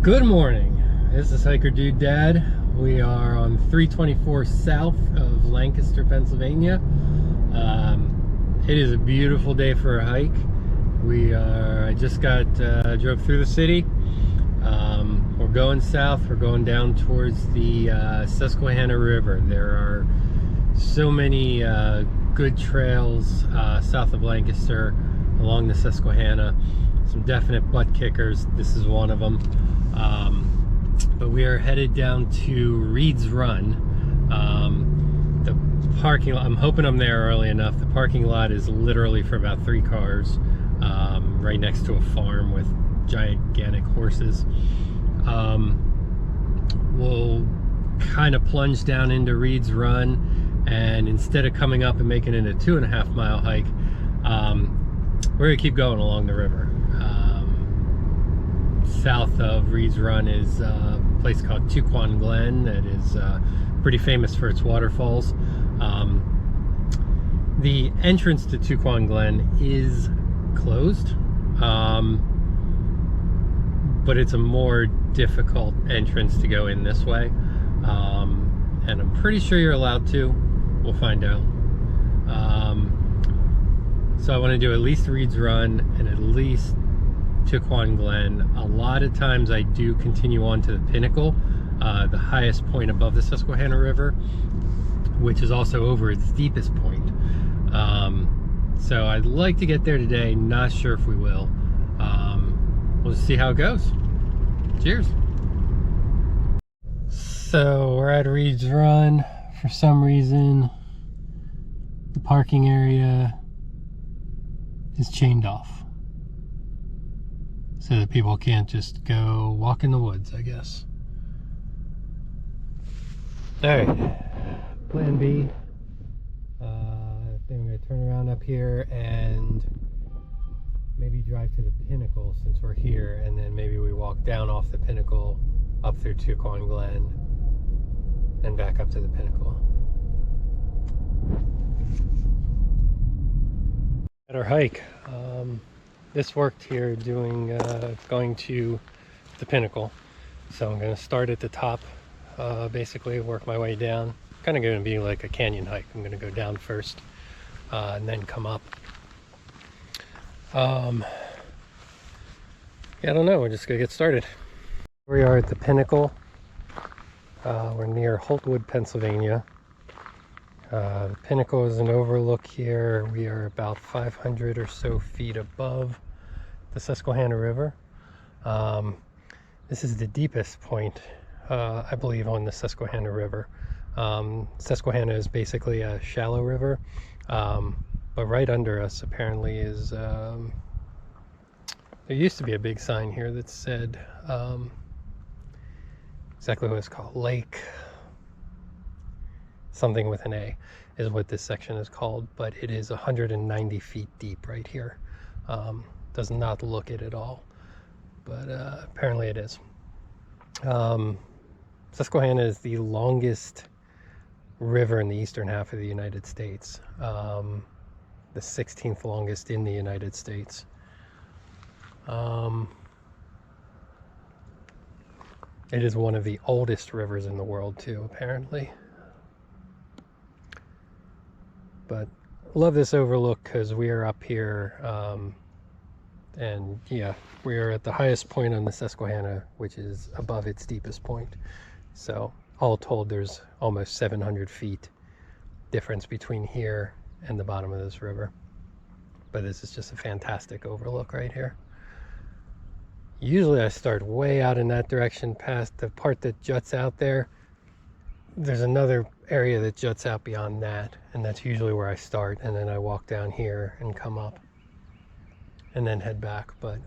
Good morning. This is Hiker Dude Dad. We are on 324 south of Lancaster, Pennsylvania. It is a beautiful day for a hike. I just drove through the city. We're going south. We're going down towards the Susquehanna River. There are so many good trails south of Lancaster along the Susquehanna. Some definite butt kickers. This is one of them. But we are headed down to Reed's Run. The parking lot, I'm hoping I'm there early enough. The parking lot is literally for about 3 cars, right next to a farm with gigantic horses. We'll kind of plunge down into Reed's Run, and instead of coming up and making it a 2.5 mile hike, we're gonna keep going along the river. South of Reed's Run is a place called Tucquan Glen that is pretty famous for its waterfalls. The entrance to Tucquan Glen is closed, but it's a more difficult entrance to go in this way, and I'm pretty sure you're allowed to. We'll find out. So I want to do at least Reed's Run and at least Tucquan Glen. A lot of times I do continue on to the Pinnacle, the highest point above the Susquehanna River, which is also over its deepest point. So I'd like to get there today. Not sure if we will. We'll just see how it goes. Cheers. So we're at Reed's Run. For some reason, the parking area is chained off, so that people can't just go walk in the woods, I guess. Alright, plan B. I think I'm going to turn around up here and maybe drive to the Pinnacle since we're here, and then maybe we walk down off the Pinnacle up through Tucquan Glen and back up to the Pinnacle. At our hike, this worked here going to the Pinnacle. So I'm going to start at the top, basically work my way down. Kind of going to be like a canyon hike. I'm going to go down first and then come up. Yeah, I don't know, we're just going to get started. Here we are at the Pinnacle. We're near Holtwood, Pennsylvania. The Pinnacle is an overlook here. We are about 500 or so feet above the Susquehanna River. This is the deepest point, I believe, on the Susquehanna River. Susquehanna is basically a shallow river, but right under us apparently is, there used to be a big sign here that said exactly what it's called, Lake something with an A is what this section is called, but it is 190 feet deep right here. Does not look it at all, but apparently it is. Susquehanna is the longest river in the eastern half of the United States, the 16th longest in the United States. It is one of the oldest rivers in the world too, apparently. But love this overlook because we are up here, and yeah, we are at the highest point on the Susquehanna, which is above its deepest point. So all told, there's almost 700 feet difference between here and the bottom of this river. But this is just a fantastic overlook right here. Usually I start way out in that direction past the part that juts out there. There's another area that juts out beyond that, and that's usually where I start, and then I walk down here and come up and then head back. But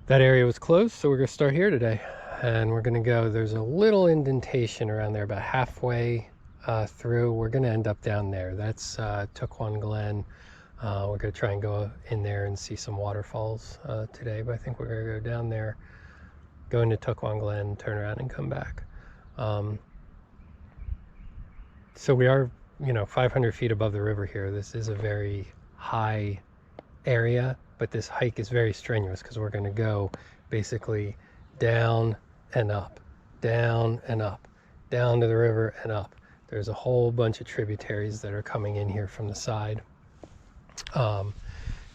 that area was closed, so we're gonna start here today, and we're gonna go, there's a little indentation around there about halfway through. We're gonna end up down there. That's Tucquan Glen. We're gonna try and go in there and see some waterfalls today, but I think we're gonna go down there, go into Tucquan Glen, turn around and come back. So we are, 500 feet above the river here. This is a very high area, but this hike is very strenuous because we're going to go basically down and up, down and up, down to the river and up. There's a whole bunch of tributaries that are coming in here from the side.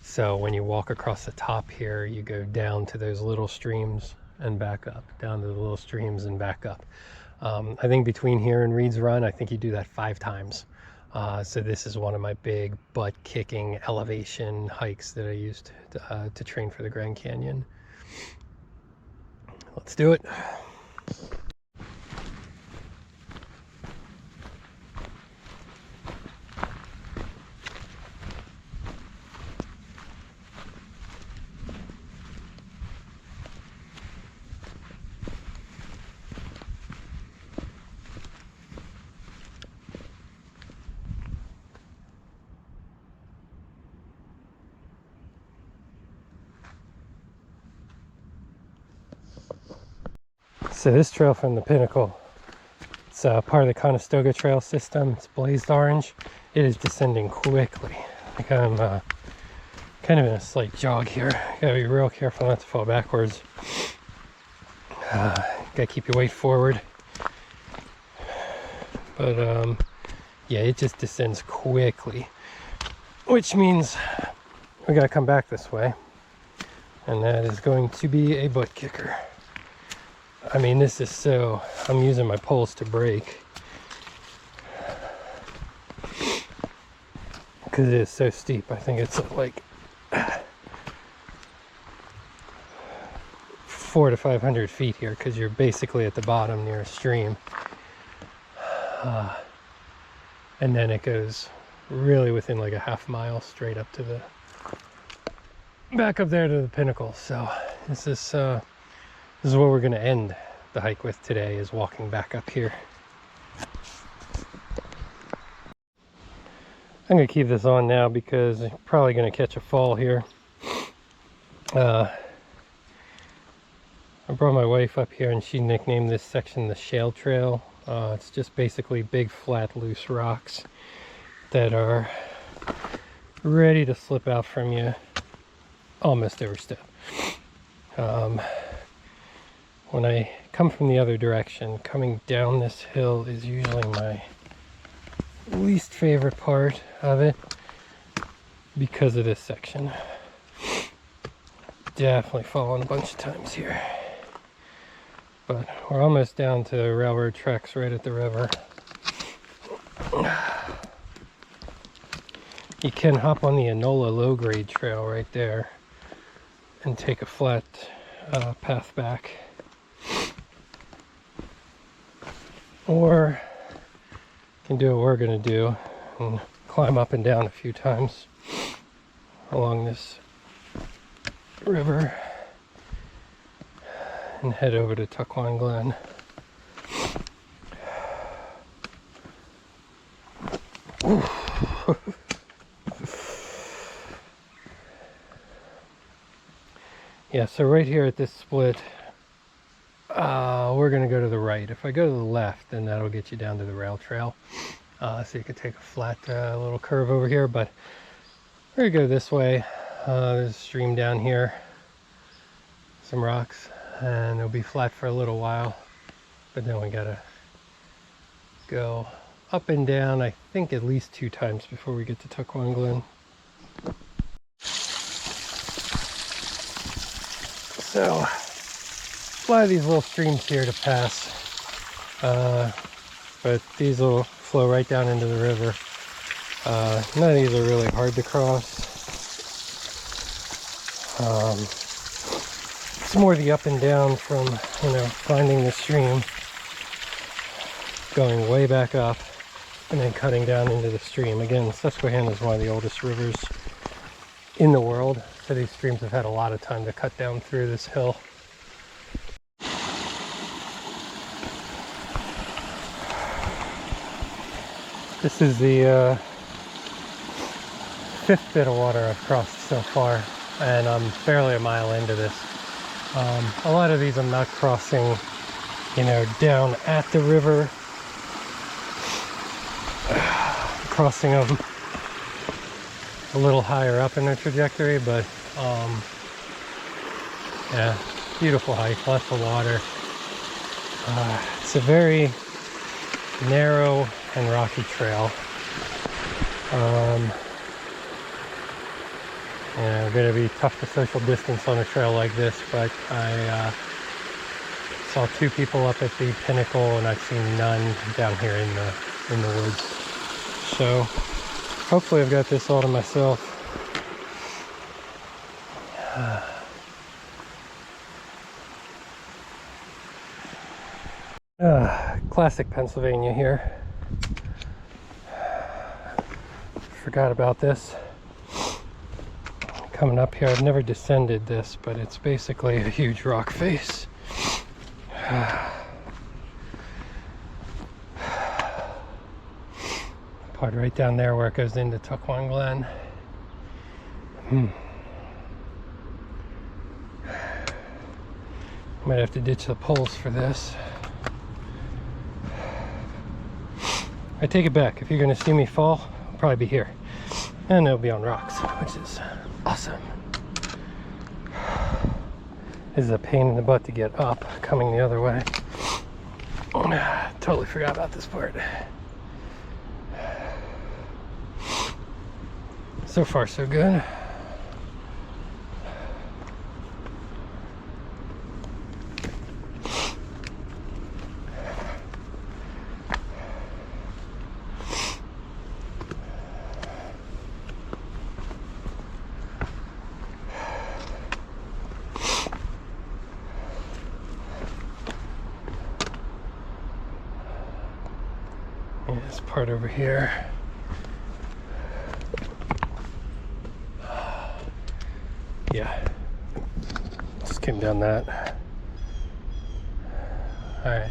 So when you walk across the top here, you go down to those little streams and back up, down to the little streams and back up. I think between here and Reed's Run, I think you do that 5 times. So this is one of my big butt-kicking elevation hikes that I used to train for the Grand Canyon. Let's do it. So this trail from the Pinnacle, it's part of the Conestoga Trail system. It's blazed orange. It is descending quickly. Like I'm kind of in a slight jog here. Gotta be real careful not to fall backwards. Gotta keep your weight forward. But yeah, it just descends quickly, which means we gotta come back this way, and that is going to be a butt kicker. I mean, this is so, I'm using my poles to brake because it is so steep. I think it's like 400 to 500 feet here because you're basically at the bottom near a stream. And then it goes really within like a half mile straight up to the, back up there to the Pinnacle. So this is what we're going to end the hike with today, is walking back up here. I'm going to keep this on now because I'm probably going to catch a fall here. I brought my wife up here and she nicknamed this section the Shale Trail. It's just basically big flat loose rocks that are ready to slip out from you almost every step. When I come from the other direction, coming down this hill is usually my least favorite part of it because of this section. Definitely fallen a bunch of times here. But we're almost down to railroad tracks right at the river. You can hop on the Enola low-grade trail right there and take a flat path back. Or you can do what we're going to do and climb up and down a few times along this river and head over to Tucquan Glen. Yeah, so right here at this split, we're going to go to the right. If I go to the left, then that'll get you down to the rail trail. So you could take a flat little curve over here, but we're going to go this way. There's a stream down here, some rocks, and it'll be flat for a little while. But then we got to go up and down, I think at least 2 times before we get to Tucquan Glen. So a lot of these little streams here to pass, but these will flow right down into the river. None of these are really hard to cross. It's more the up and down from, finding the stream, going way back up, and then cutting down into the stream. Again, Susquehanna is one of the oldest rivers in the world, so these streams have had a lot of time to cut down through this hill. This is the 5th bit of water I've crossed so far, and I'm barely a mile into this. A lot of these I'm not crossing, down at the river. Crossing them a little higher up in their trajectory, but Yeah, beautiful hike, lots of water. It's a very narrow and rocky trail. Yeah, going to be tough to social distance on a trail like this, but I saw 2 people up at the pinnacle, and I've seen none down here in the woods. So hopefully I've got this all to myself. Classic Pennsylvania here. Forgot about this. Coming up here, I've never descended this, but it's basically a huge rock face. Part right down there where it goes into Tucquan Glen. Might have to ditch the poles for this. I take it back. If you're going to see me fall, I'll probably be here. And it'll be on rocks, which is awesome. This is a pain in the butt to get up, coming the other way. Totally forgot about this part. So far, so good. This part over here. Yeah, just came down that. Alright.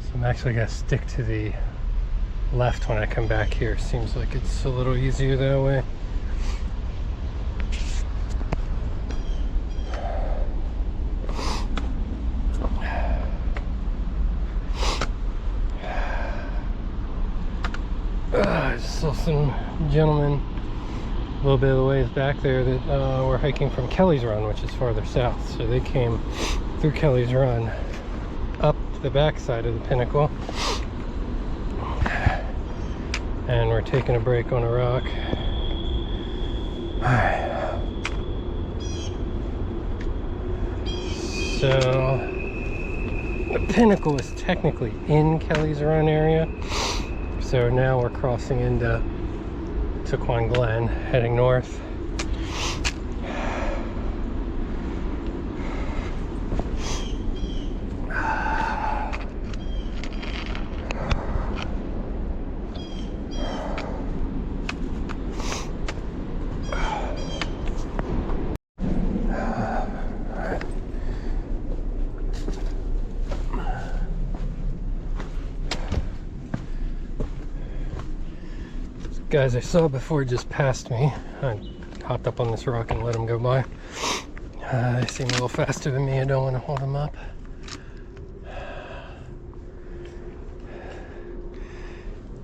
So I'm actually gonna stick to the left when I come back here. Seems like it's a little easier that way. I just saw some gentlemen a little bit of the ways back there that were hiking from Kelly's Run, which is farther south. So they came through Kelly's Run up the backside of the pinnacle, and we're taking a break on a rock. Alright. So the pinnacle is technically in Kelly's Run area. So now we're crossing into Tucquan Glen, heading north. Guys I saw before just passed me. I hopped up on this rock and let them go by. They seem a little faster than me. I don't want to hold them up.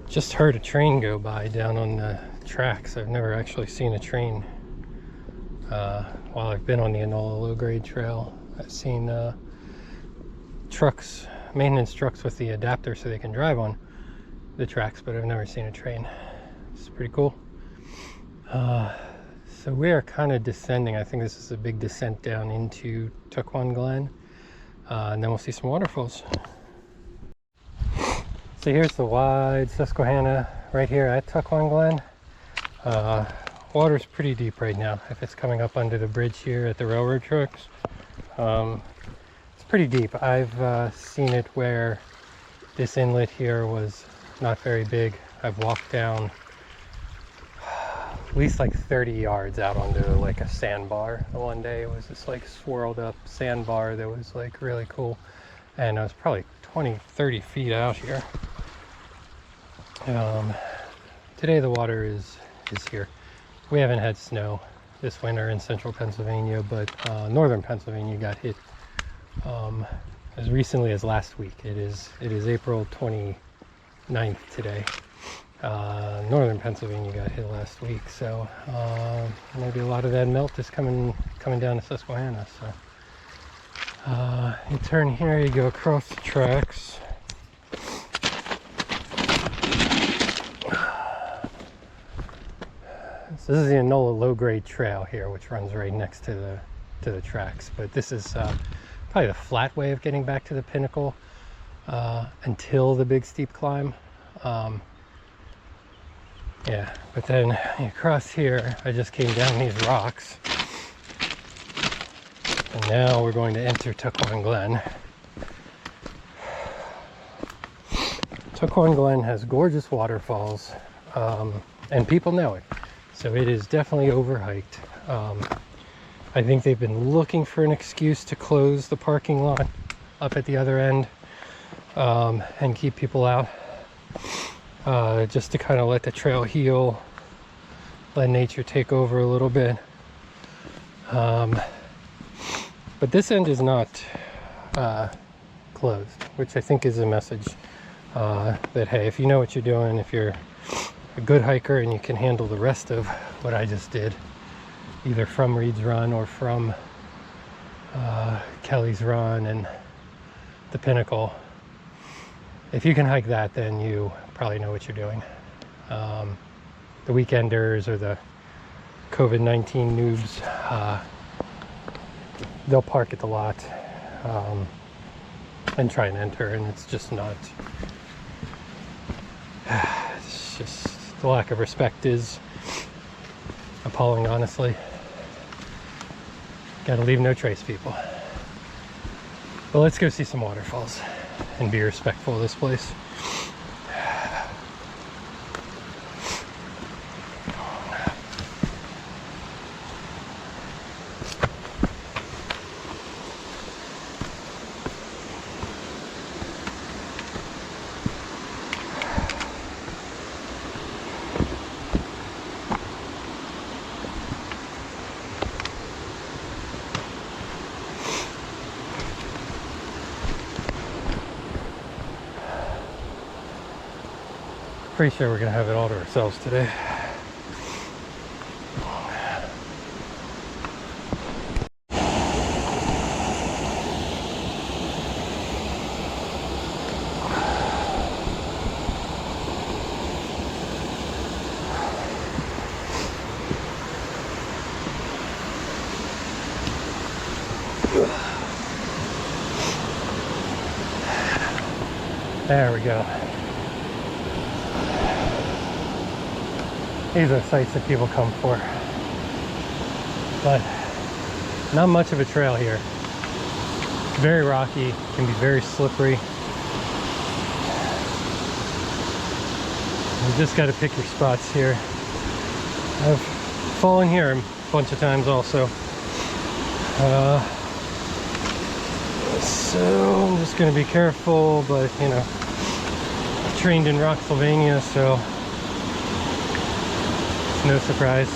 Just heard a train go by down on the tracks. I've never actually seen a train while I've been on the Enola low-grade trail. I've seen trucks, maintenance trucks with the adapter so they can drive on the tracks, but I've never seen a train. It's pretty cool. So we are kind of descending. I think this is a big descent down into Tucquan Glen, and then we'll see some waterfalls. So here's the wide Susquehanna right here at Tucquan Glen. Water's pretty deep right now. If it's coming up under the bridge here at the railroad tracks, it's pretty deep. I've seen it where this inlet here was not very big. I've walked down at least like 30 yards out onto like a sandbar. One day it was this like swirled up sandbar that was like really cool, and I was probably 20-30 feet out here. Today the water is here. We haven't had snow this winter in central Pennsylvania, but northern Pennsylvania got hit as recently as last week. It is April 29th today. Northern Pennsylvania got hit last week, so maybe a lot of that melt is coming down to Susquehanna. So you turn here, you go across the tracks. So this is the Enola low-grade trail here, which runs right next to the tracks. But this is probably the flat way of getting back to the pinnacle until the big steep climb. Yeah, but then across here, I just came down these rocks. And now we're going to enter Tucquan Glen. Tucquan Glen has gorgeous waterfalls, and people know it. So it is definitely overhiked. I think they've been looking for an excuse to close the parking lot up at the other end and keep people out, just to kind of let the trail heal, let nature take over a little bit. But this end is not closed, which I think is a message that, hey, if you know what you're doing, if you're a good hiker and you can handle the rest of what I just did, either from Reed's Run or from Kelly's Run and the Pinnacle, if you can hike that, then you probably know what you're doing. The weekenders or the COVID-19 noobs, they'll park at the lot and try and enter, and it's just not, it's just, the lack of respect is appalling, honestly. Gotta leave no trace, people. But let's go see some waterfalls and be respectful of this place. Pretty sure we're gonna have it all to ourselves today. There we go. These are sites that people come for, but not much of a trail here. Very rocky, can be very slippery. You just got to pick your spots here. I've fallen here a bunch of times also. So I'm just going to be careful, but you know, I trained in Rocksylvania, so no surprise.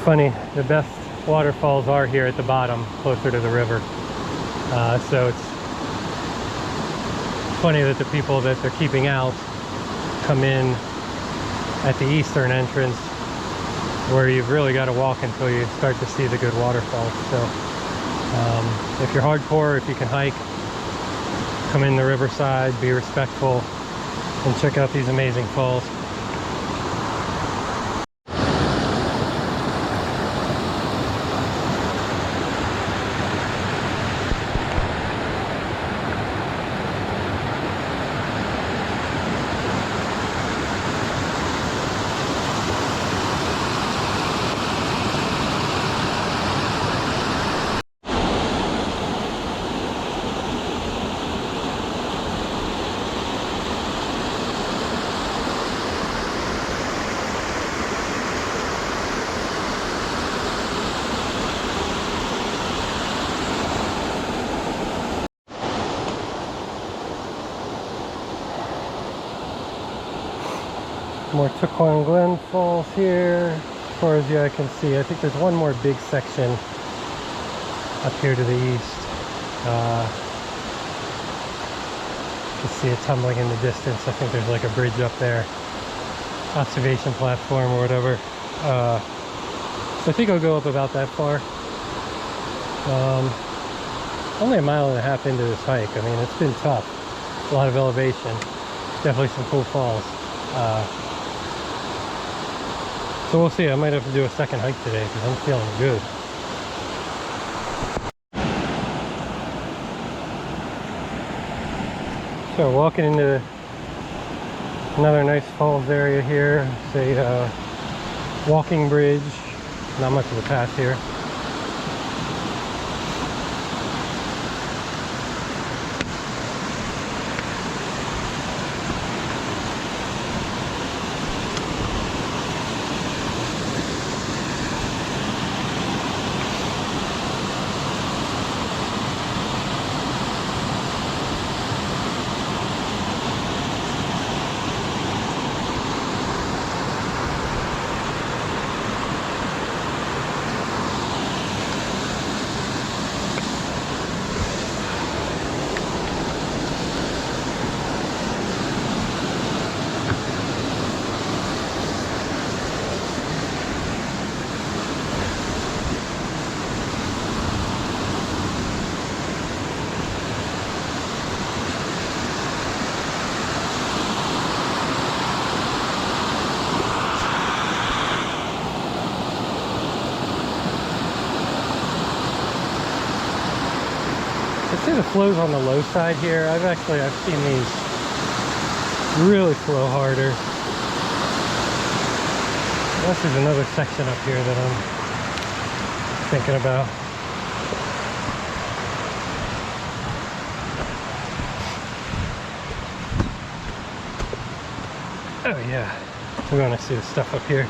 funny, the best waterfalls are here at the bottom, closer to the river. So it's funny that the people that they're keeping out come in at the eastern entrance, where you've really got to walk until you start to see the good waterfalls. So if you're hardcore, if you can hike, come in the riverside, be respectful, and check out these amazing falls. More Tucquan Glen falls here, as far as the eye can see. I think there's one more big section up here to the east. You can see it tumbling in the distance. I think there's like a bridge up there, observation platform or whatever. So I think I'll go up about that far. Only a mile and a half into this hike. I mean, it's been tough. A lot of elevation. Definitely some cool falls. So we'll see. I might have to do a second hike today because I'm feeling good. So walking into another nice falls area here. It's a walking bridge. Not much of a path here. I'd say the flow's on the low side here. I've seen these really flow harder. Unless there's another section up here that I'm thinking about. Oh yeah, we want to see the stuff up here.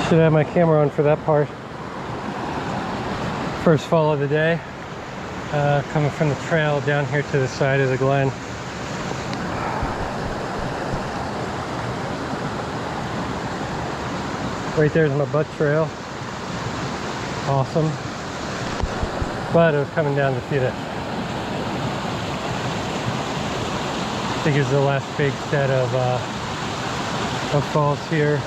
Should have my camera on for that part. First fall of the day, coming from the trail down here to the side of the glen. Right there's my butt trail. Awesome. But I was coming down to see that. I think it's the last big set of falls here.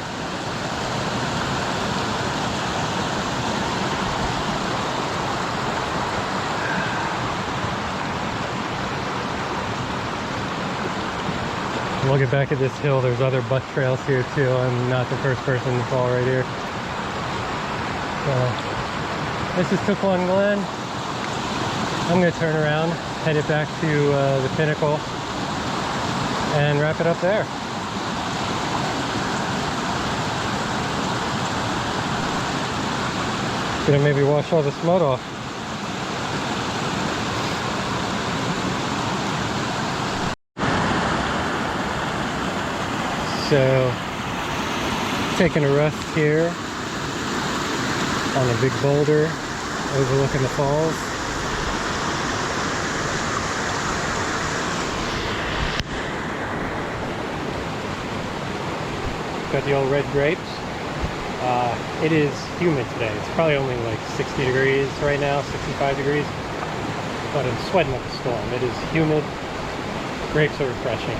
Looking back at this hill, there's other butt trails here too. I'm not the first person to fall right here. So, this is Tucquan Glen. I'm going to turn around, head it back to the Pinnacle, and wrap it up there. Gonna maybe wash all this mud off. So, taking a rest here on a big boulder overlooking the falls. got the old red grapes. It is humid today. It's probably only like 60 degrees right now, 65 degrees. But I'm sweating up a storm. It is humid. Grapes are refreshing.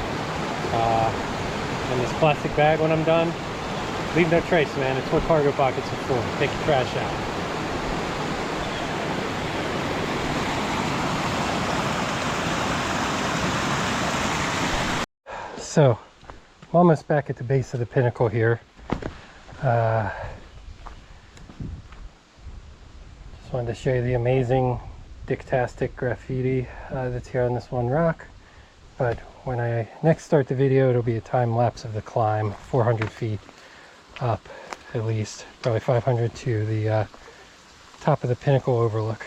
And this plastic bag when I'm done, leave no trace, man. It's what cargo pockets are for. Take your trash out. So, I'm almost back at the base of the pinnacle here. Just wanted to show you the amazing dictastic graffiti that's here on this one rock. But when I next start the video, it'll be a time lapse of the climb, 400 feet up at least, probably 500 to the top of the pinnacle overlook.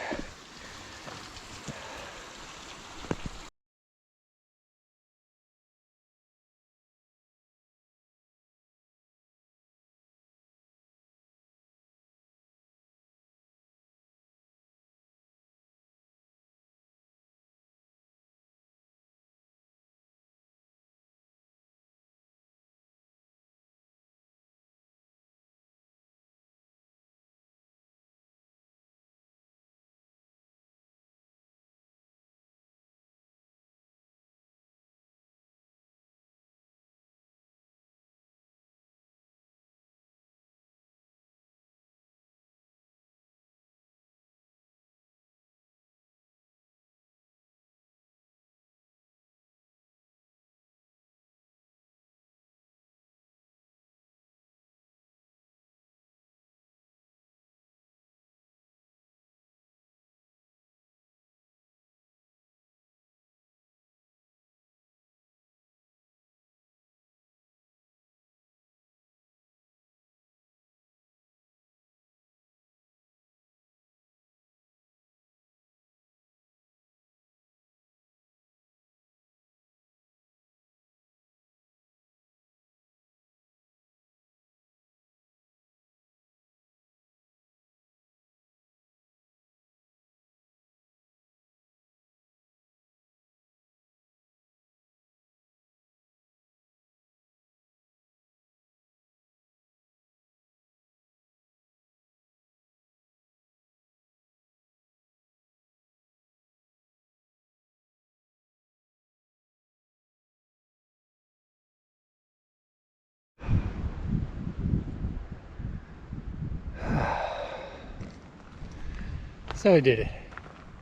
So I did it.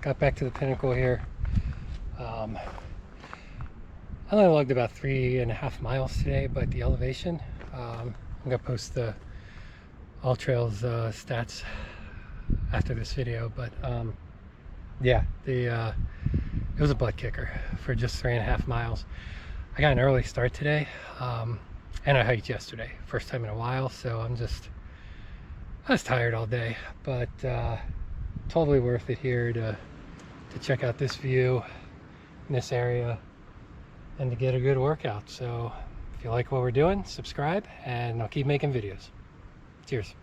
Got back to the pinnacle here. I only logged about 3.5 miles today, but the elevation, I'm gonna post the All Trails stats after this video, but yeah, it was a butt kicker for just 3.5 miles. I got an early start today, and I hiked yesterday, first time in a while, so I was tired all day, but totally worth it here to check out this view in this area and to get a good workout. So if you like what we're doing, subscribe and I'll keep making videos. Cheers.